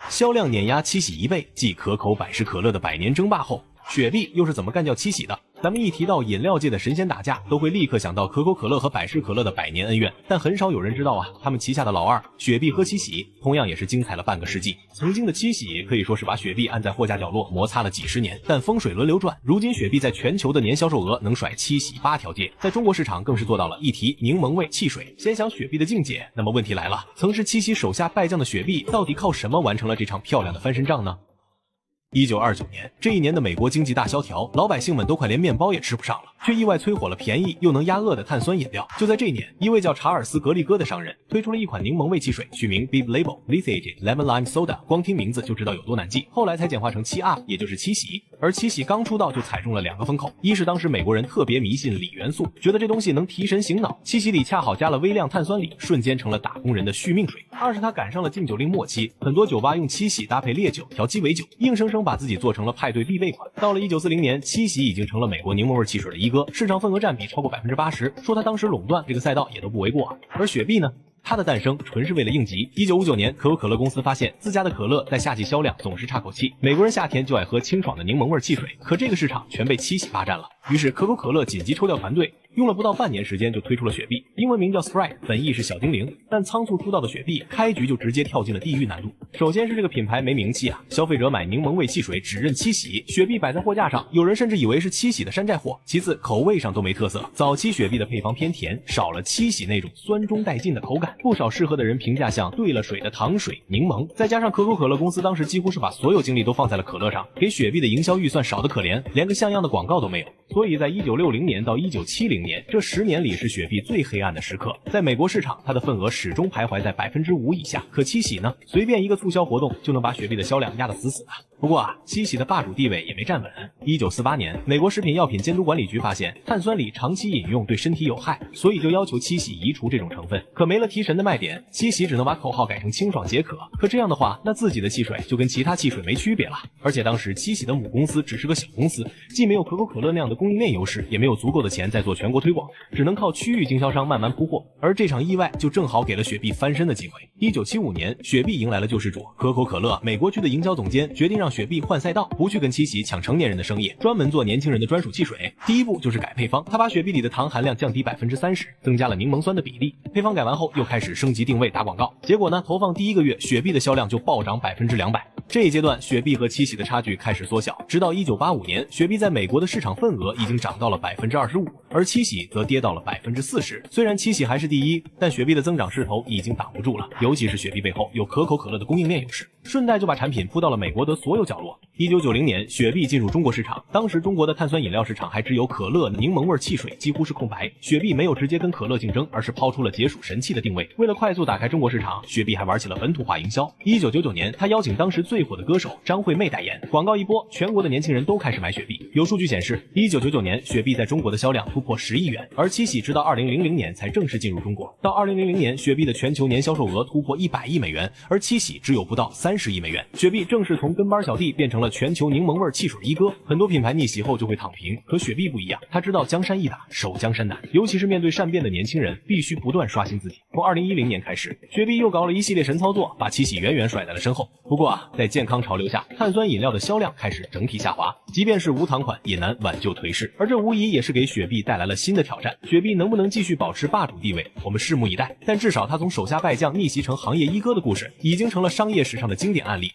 銷量碾壓七喜1倍，繼可口百事可樂的100年爭霸後，雪碧又是怎麼幹掉七喜的？咱們一提到飲料界的神仙打架，都會立刻想到可口可樂和百事可樂的100年恩怨，但很少有人知道啊，他們旗下的老二雪碧和七喜同樣也是精彩了半個世紀。曾經的七喜可以說是把雪碧按在貨架角落摩擦了幾十年，但風水輪流轉，如今雪碧在全球的年銷售額能甩七喜8條街，在中國市场更是做到了一提檸檬味汽水先享雪碧的境界。那麼問題來了，曾是七喜手下敗將的雪碧，到底靠什麼完成了這場漂亮的翻身仗呢？1929年，这一年的美国經濟大蕭條，老百姓們都快連麵包也吃不上了，卻意外催火了便宜又能壓餓的碳酸飲料。就在這一年，一位叫查爾斯·格利戈的商人推出了一款檸檬味汽水，取名 Bib Label Lithiated Lemon Lime Soda， 光聽名字就知道有多難記，後來才簡化成7R， 也就是七喜。而七喜剛出道就踩中了2個風口，一是當時美國人特別迷信鋰元素，覺得這東西能提神醒腦，七喜裡恰好加了微量碳酸鋰，瞬間成了打工人的續命水。二是他趕上了禁酒令末期，很多酒吧用七喜搭配烈酒調雞尾酒，硬生生把自己做成了派对必备款。到了1940年，七喜已經成了美國檸檬味汽水的一哥，市场份額占比超過80%，說他當時壟斷這個賽道也都不為過啊。而雪碧呢？它的誕生純是為了應急。1959年，可口可樂公司發現自家的可樂在夏季銷量總是差口氣，美國人夏天就愛喝清爽的檸檬味汽水，可這個市場全被七喜霸占了。於是可口可樂緊急抽調團隊，用了不到半年時間就推出了雪碧，英文名叫 Sprite， 本意是小精靈。但倉促出道的雪碧開局就直接跳進了地獄難度。首先是這個品牌沒名氣啊，消費者買檸檬味汽水只認七喜，雪碧擺在貨架上，有人甚至以為是七喜的山寨貨。其次，口味上都沒特色，早期雪碧的配方偏甜，少了七喜那種酸中帶勁的口感，不少適合的人評價像兑了水的糖水、檸檬。再加上可口可樂公司當時幾乎是把所有精力都放在了可樂上，給雪碧的營銷預算少得可憐，連個像樣的廣告都沒有。所以在1960年到1970年這10年裡是雪碧最黑暗的時刻，在美国市場它的份額始終徘徊在5%以下。可七喜呢，隨便一個促銷活動就能把雪碧的銷量壓得死死的。不過啊，七喜的霸主地位也沒站穩。1948年，美国食品药品監督管理局發現碳酸鋰長期飲用對身體有害，所以就要求七喜移除這種成分。可沒了提神的賣點，七喜只能把口號改成清爽解渴。可這樣的話，那自己的汽水就跟其他汽水沒區別了。而且當時七喜的母公司只是個小公司，既沒有可口可樂那樣的供應鏈優勢，也沒有足夠的錢在做全國推廣，只能靠區域經銷商慢慢鋪貨。而這場意外就正好給了雪碧翻身的機會。1975年，雪碧迎來了救世主，可口可樂美國區的營銷總監決定讓雪碧換賽道，不去跟七喜搶成年人的生意，專門做年輕人的專屬汽水。第一步就是改配方，他把雪碧裡的糖含量降低30%，增加了檸檬酸的比例。配方改完後，又開始升級定位打廣告。結果呢，投放第1個月，雪碧的銷量就暴漲200%。這一階段，雪碧和七喜的差距開始縮小，直到1985年，雪碧在美國的市場份額已經漲到了25%，而七喜則跌到了40%。雖然七喜還是第一，但雪碧的增長勢頭已經擋不住了，尤其是雪碧背後有可口可樂的供應鏈優勢，順帶就把產品鋪到了美國的所有角落。1990年，雪碧進入中國市場，當時中國的碳酸飲料市場還只有可樂、檸檬味汽水，幾乎是空白。雪碧沒有直接跟可樂競爭，而是拋出了解暑神器的定位。為了快速打開中國市場，雪碧還玩起了本土化營銷。1999年，他邀請當時最火的歌手張惠妹代言，廣告一播，全國的年輕人都開始買雪碧。有數據顯示，1999年雪碧在中國的銷量突破10億元，而七喜直到2000年才正式進入中國。到2000年，雪碧的全球年銷售額突破100億美元，而七喜只有不到30億美元。雪碧正式從跟班小弟变成了全球檸檬味汽水一哥。很多品牌逆袭後就會躺平，可雪碧不一樣，他知道江山易打，守江山难，尤其是面對善變的年輕人，必須不斷刷新自己。從2010年開始，雪碧又搞了一系列神操作，把七喜遠遠甩在了身後。不過啊，在健康潮流下，碳酸飲料的銷量開始整體下滑，即便是无糖款也難挽救颓勢，而這無疑也是給雪碧帶來了新的挑戰。雪碧能不能繼續保持霸主地位，我們拭目以待。但至少他從手下敗將逆襲成行業一哥的故事，已經成了商業史上的經典案例。